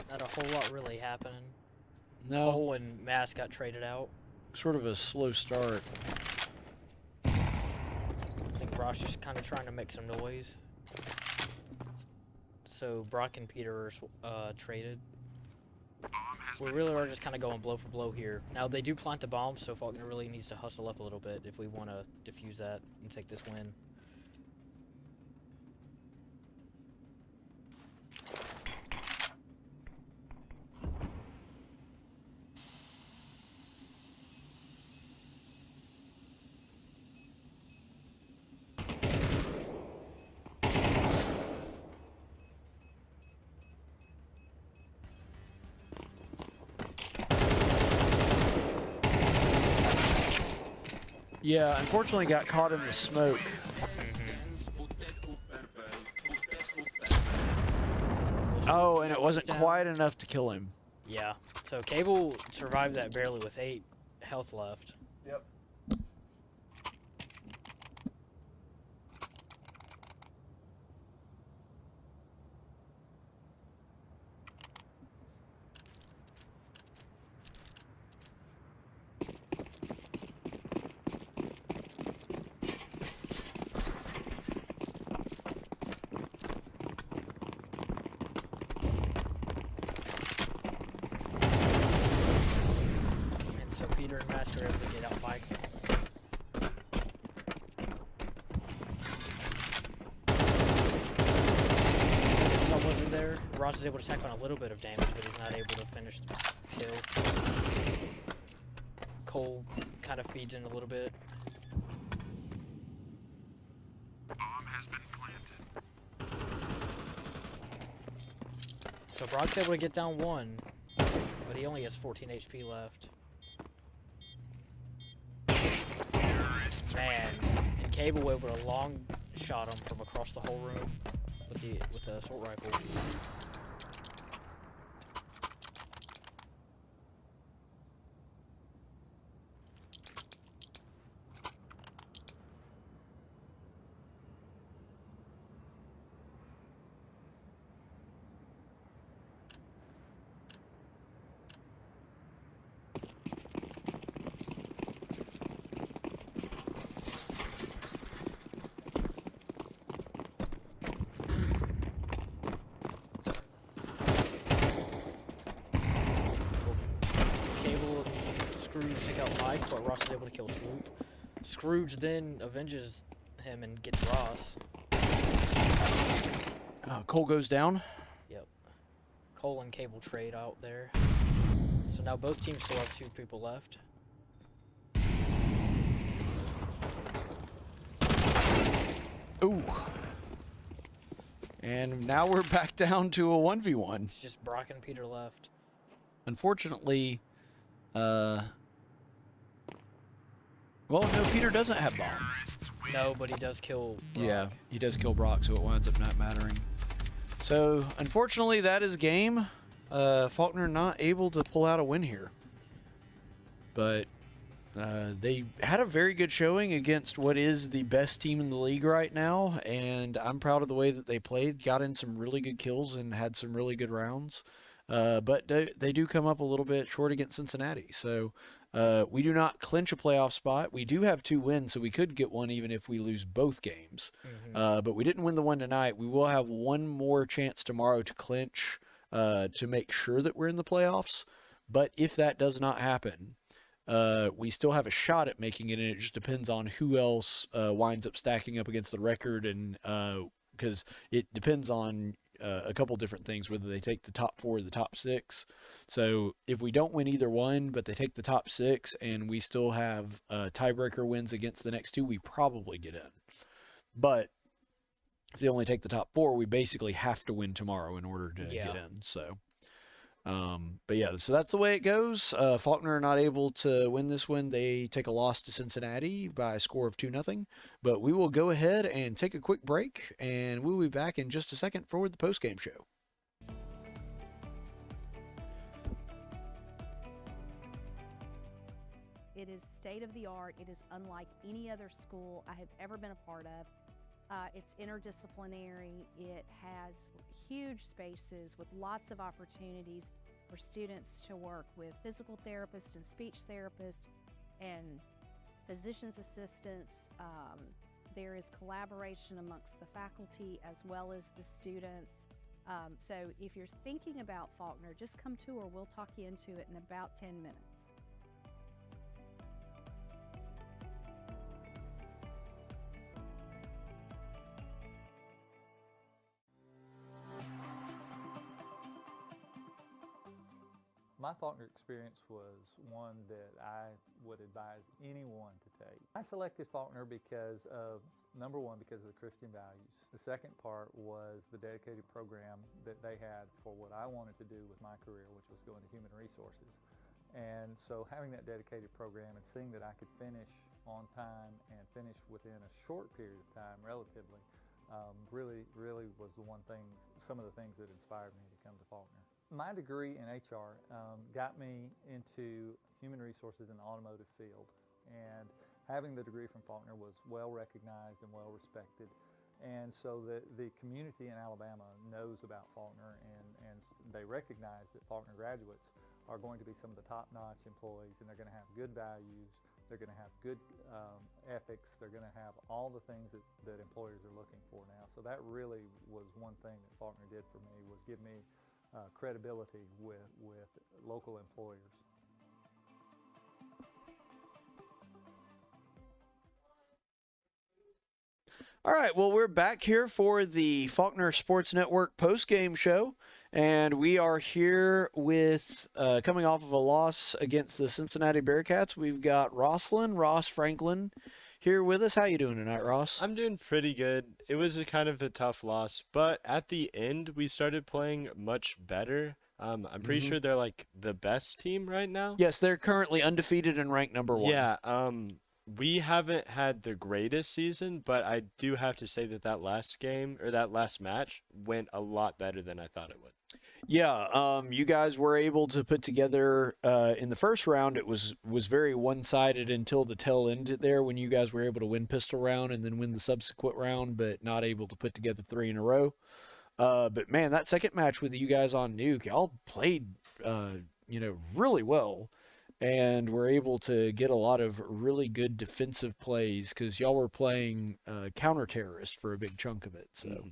Not a whole lot really happening. No, Cole and Mass got traded out. sort of a slow start. I think Ross just kind of trying to make some noise. So Brock and Peter are traded. We really are just kind of going blow for blow here. Now they do plant the bomb, so Faulkner really needs to hustle up a little bit if we want to defuse that and take this win. Yeah, unfortunately got caught in the smoke. Oh, and it wasn't quite enough to kill him. Yeah. So Cable survived that barely with 8 health left. Yep. And so Peter and Master are able to get out Mike. Someone in there. Ross is able to tack on a little bit of damage, but he's not able to finish the kill. Cole kind of feeds in a little bit. So Brock's able to get down 1, but he only has 14 HP left. Man, and Cable able to long shot him from across the whole room with the assault rifle. Cable and Scrooge take out Mike, but Ross is able to kill Swoop. Scrooge then avenges him and gets Ross. Cole goes down. Yep. Cole and Cable trade out there. So now both teams still have 2 people left. Ooh. And now we're back down to a 1v1. It's just Brock and Peter left. Unfortunately, well, no, Peter doesn't have bomb. No, but he does kill Brock. Yeah, he does kill Brock, so it winds up not mattering. So, unfortunately, that is game Faulkner not able to pull out a win here. But they had a very good showing against what is the best team in the league right now, and I'm proud of the way that they played. Got in some really good kills and had some really good rounds. But they do come up a little bit short against Cincinnati. So we do not clinch a playoff spot. We do have 2 wins, so we could get one even if we lose both games. But we didn't win the one tonight. We will have one more chance tomorrow to clinch to make sure that we're in the playoffs. But if that does not happen, we still have a shot at making it, and it just depends on who else winds up stacking up against the record, and because it depends on a couple different things, whether they take the top 4 or the top 6. So if we don't win either one, but they take the top 6 and we still have tiebreaker wins against the next 2, we probably get in. But if they only take the top 4, we basically have to win tomorrow in order to get in. So, but yeah, so that's the way it goes. Faulkner are not able to win this one. They take a loss to Cincinnati by a score of 2-0. But we will go ahead and take a quick break, and we'll be back in just a second for the post-game show. It is state of the art. It is unlike any other school I have ever been a part of. It's interdisciplinary. It has huge spaces with lots of opportunities for students to work with physical therapists and speech therapists and physician's assistants. There is collaboration amongst the faculty as well as the students. So if you're thinking about Faulkner, just come to her. We'll talk you into it in about 10 minutes. My Faulkner experience was one that I would advise anyone to take. I selected Faulkner because of, number one, because of the Christian values. The second part was the dedicated program that they had for what I wanted to do with my career, which was going to human resources. And so having that dedicated program and seeing that I could finish on time and finish within a short period of time, relatively, really was the one thing, some of the things that inspired me to come to Faulkner. My degree in HR got me into human resources in the automotive field, and having the degree from Faulkner was well recognized and well respected, and so the community in Alabama knows about Faulkner, and they recognize that Faulkner graduates are going to be some of the top-notch employees, and they're going to have good values, they're going to have good ethics, they're going to have all the things that employers are looking for now. So that really was one thing that Faulkner did for me, was give me credibility with local employers. All right, well, we're back here for the Faulkner Sports Network post-game show, and we are here with, coming off of a loss against the Cincinnati Bearcats, we've got Ross Franklin here with us. How you doing tonight, Ross? I'm doing pretty good. It was a kind of a tough loss, but at the end, we started playing much better. I'm pretty sure they're like the best team right now. Yes, they're currently undefeated and ranked number 1. Yeah, we haven't had the greatest season, but I do have to say that last game, or that last match, went a lot better than I thought it would. Yeah, you guys were able to put together, in the first round, it was very one-sided until the tail end there, when you guys were able to win pistol round and then win the subsequent round, but not able to put together 3 in a row. But man, that second match with you guys on Nuke, y'all played, really well, and were able to get a lot of really good defensive plays, because y'all were playing counter-terrorist for a big chunk of it, so...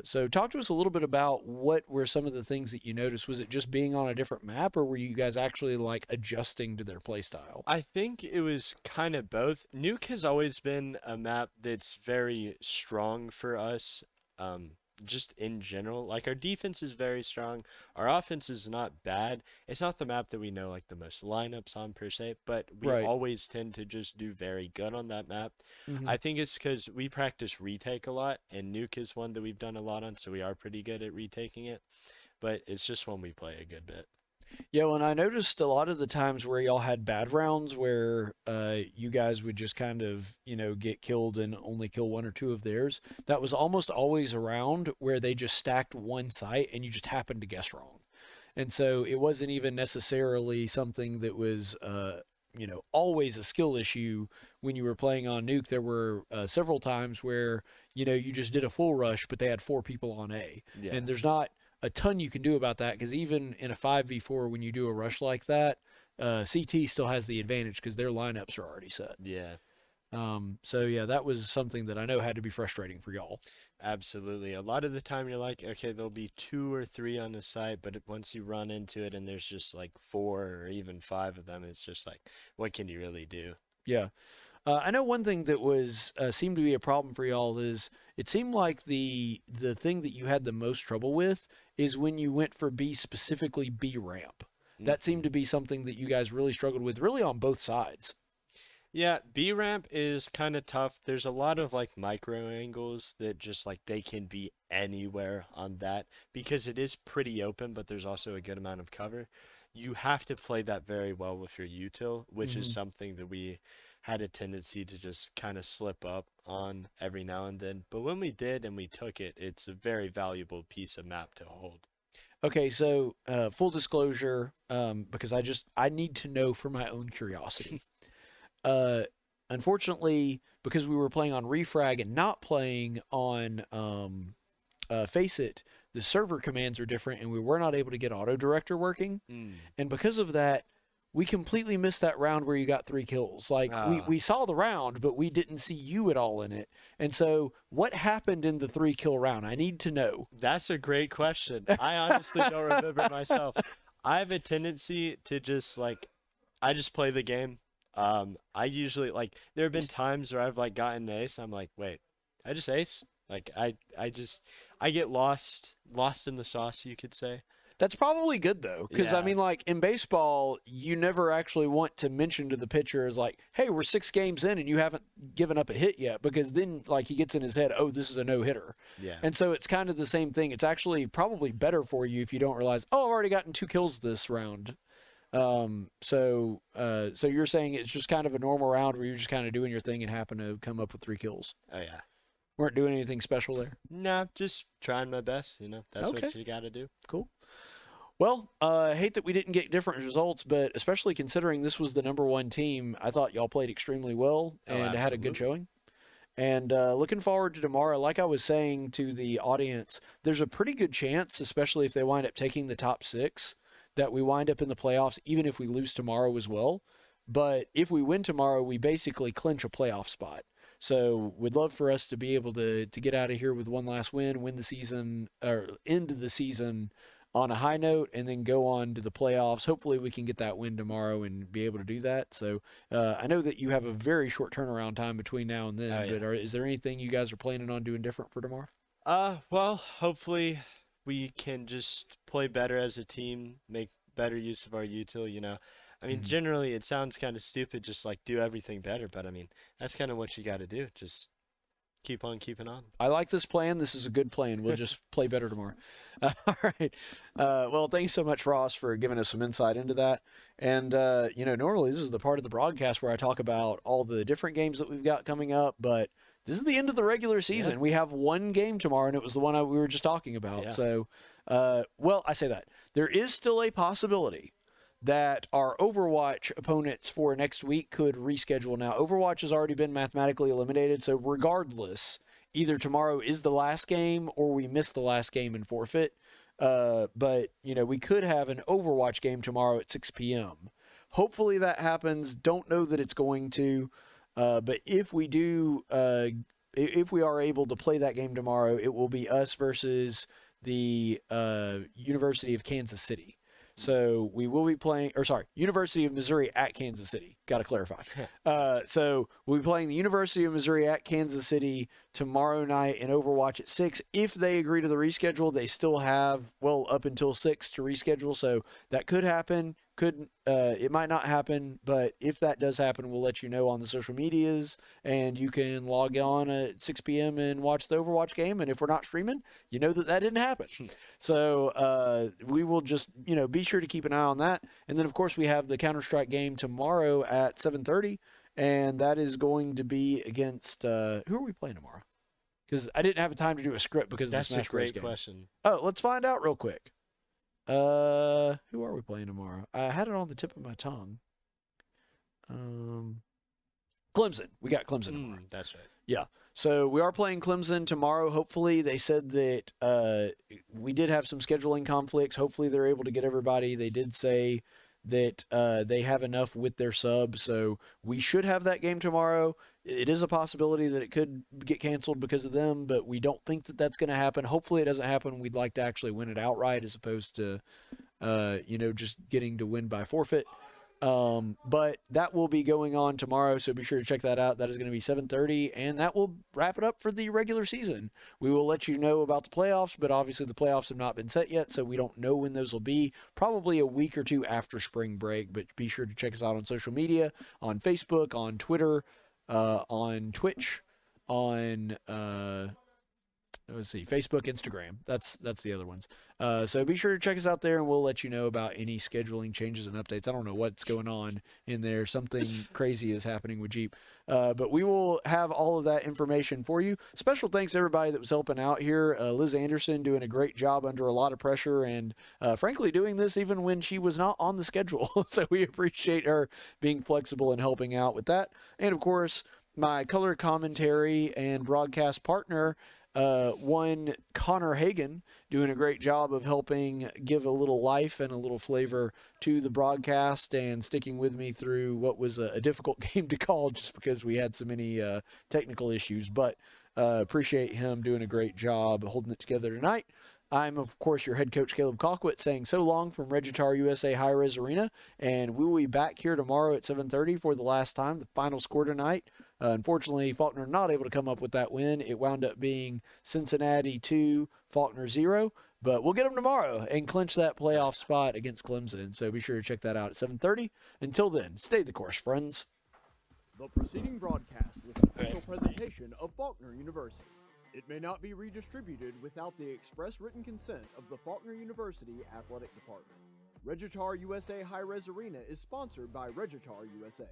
So talk to us a little bit about what were some of the things that you noticed. Was it just being on a different map, or were you guys actually like adjusting to their play style? I think it was kind of both. Nuke has always been a map that's very strong for us, just in general. Like, our defense is very strong. Our offense is not bad. It's not the map that we know like the most lineups on per se, but we always tend to just do very good on that map. I think it's because we practice retake a lot, and Nuke is one that we've done a lot on, so we are pretty good at retaking it. But it's just one we play a good bit. Yeah, well, and I noticed a lot of the times where y'all had bad rounds where you guys would just kind of, get killed and only kill 1 or 2 of theirs. That was almost always a round where they just stacked one site and you just happened to guess wrong. And so it wasn't even necessarily something that was, always a skill issue when you were playing on Nuke. There were several times where, you just did a full rush, but they had 4 people on A. Yeah. And there's not a ton you can do about that, because even in a 5v4, when you do a rush like that, CT still has the advantage because their lineups are already set. Yeah. So yeah, that was something that I know had to be frustrating for y'all. Absolutely. A lot of the time you're like, okay, there'll be 2 or 3 on the site, but once you run into it and there's just like 4 or even 5 of them, it's just like, what can you really do? Yeah. I know one thing that was seemed to be a problem for y'all is it seemed like the thing that you had the most trouble with is when you went for B, specifically B ramp. That seemed to be something that you guys really struggled with, really on both sides. Yeah, B ramp is kind of tough. There's a lot of like micro angles that just like they can be anywhere on that because it is pretty open, but there's also a good amount of cover. You have to play that very well with your util, which is something that we had a tendency to just kind of slip up on every now and then. But when we did and we took it, it's a very valuable piece of map to hold. Okay, so full disclosure, because I need to know for my own curiosity. Unfortunately, because we were playing on Refrag and not playing on Face It, the server commands are different, and we were not able to get Auto Director working. And because of that, we completely missed that round where you got 3 kills. Like, we saw the round, but we didn't see you at all in it. And so what happened in the 3-kill round? I need to know. That's a great question. I honestly don't remember myself. I have a tendency to just like, I just play the game. I usually like, there have been times where I've like gotten an ace. I'm like, wait, I just ace? Like I get lost in the sauce, you could say. That's probably good though, because I Yeah. mean, like in baseball, you never actually want to mention to the pitcher as like, "Hey, we're 6 games in and you haven't given up a hit yet," because then like he gets in his head, "Oh, this is a no hitter," Yeah. and so it's kind of the same thing. It's actually probably better for you if you don't realize, "Oh, I've already gotten 2 kills this round." So you're saying it's just kind of a normal round where you're just kind of doing your thing and happen to come up with 3 kills. Oh yeah. Weren't doing anything special there. No, just trying my best, That's Okay. what you got to do. Cool. Well, I hate that we didn't get different results, but especially considering this was the #1 team, I thought y'all played extremely well and had a good showing. And looking forward to tomorrow. Like I was saying to the audience, there's a pretty good chance, especially if they wind up taking the top 6, that we wind up in the playoffs, even if we lose tomorrow as well. But if we win tomorrow, we basically clinch a playoff spot. So we'd love for us to be able to get out of here with one last win, win the season, or end the season on a high note, and then go on to the playoffs. Hopefully we can get that win tomorrow and be able to do that. So I know that you have a very short turnaround time between now and then, but is there anything you guys are planning on doing different for tomorrow? Well, hopefully we can just play better as a team, make better use of our util, I mean, generally it sounds kind of stupid, just like do everything better, but I mean, that's kind of what you got to do. Just keep on keeping on. I like this plan. This is a good plan. We'll just play better tomorrow. All right. Well, thanks so much, Ross, for giving us some insight into that. And, normally this is the part of the broadcast where I talk about all the different games that we've got coming up, but this is the end of the regular season. Yeah. We have one game tomorrow, and it was the one we were just talking about. Yeah. So, I say that. There is still a possibility that our Overwatch opponents for next week could reschedule. Now, Overwatch has already been mathematically eliminated, so regardless, either tomorrow is the last game or we miss the last game and forfeit. But, we could have an Overwatch game tomorrow at 6 p.m. Hopefully that happens. Don't know that it's going to. But if we do, if we are able to play that game tomorrow, it will be us versus the University of Kansas City. So we will be playing, University of Missouri at Kansas City. Got to clarify. So we'll be playing the University of Missouri at Kansas City tomorrow night in Overwatch at 6. If they agree to the reschedule, they still have, up until 6 to reschedule. So that could happen. It might not happen, but if that does happen, we'll let you know on the social medias, and you can log on at 6 p.m. and watch the Overwatch game. And if we're not streaming, you know that didn't happen. So we will just, be sure to keep an eye on that. And then, of course, we have the Counter-Strike game tomorrow at 7:30, and that is going to be against, who are we playing tomorrow? Because I didn't have time to do a script because of the That's Smash a Bros. great game. question. Oh, let's find out real quick. Who are we playing tomorrow? I had it on the tip of my tongue. Clemson. We got Clemson tomorrow. That's right. Yeah. So we are playing Clemson tomorrow. Hopefully, they said that we did have some scheduling conflicts. Hopefully, they're able to get everybody. They did say that they have enough with their sub, so we should have that game tomorrow. It is a possibility that it could get canceled because of them, but we don't think that that's going to happen. Hopefully, it doesn't happen. We'd like to actually win it outright as opposed to, just getting to win by forfeit. But that will be going on tomorrow, so be sure to check that out. That is going to be 7:30, and that will wrap it up for the regular season. We will let you know about the playoffs, but obviously the playoffs have not been set yet, so we don't know when those will be. Probably a week or two after spring break, but be sure to check us out on social media, on Facebook, on Twitter, on Twitch, on Facebook, Instagram. That's the other ones. So be sure to check us out there, and we'll let you know about any scheduling changes and updates. I don't know what's going on in there. Something crazy is happening with Jeep. But we will have all of that information for you. Special thanks to everybody that was helping out here. Liz Anderson doing a great job under a lot of pressure, and frankly doing this even when she was not on the schedule. So we appreciate her being flexible and helping out with that. And of course, my color commentary and broadcast partner, one Connor Hagin, doing a great job of helping give a little life and a little flavor to the broadcast and sticking with me through what was a difficult game to call just because we had so many technical issues. But appreciate him doing a great job holding it together tonight. I'm, of course, your head coach, Caleb Colquitt, saying so long from Regitar USA High-Res Arena, and we will be back here tomorrow at 7:30 for the last time, the final score tonight. Unfortunately, Faulkner not able to come up with that win. It wound up being Cincinnati 2, Faulkner 0. But we'll get them tomorrow and clinch that playoff spot against Clemson. So be sure to check that out at 7:30. Until then, stay the course, friends. The preceding broadcast was an official presentation of Faulkner University. It may not be redistributed without the express written consent of the Faulkner University Athletic Department. Regitar USA High-Res Arena is sponsored by Regitar USA.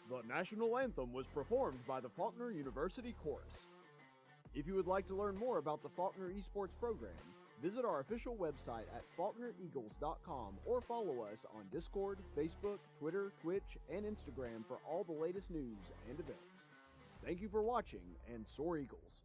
The national anthem was performed by the Faulkner University Chorus. If you would like to learn more about the Faulkner Esports program, visit our official website at faulknereagles.com or follow us on Discord, Facebook, Twitter, Twitch, and Instagram for all the latest news and events. Thank you for watching, and soar Eagles!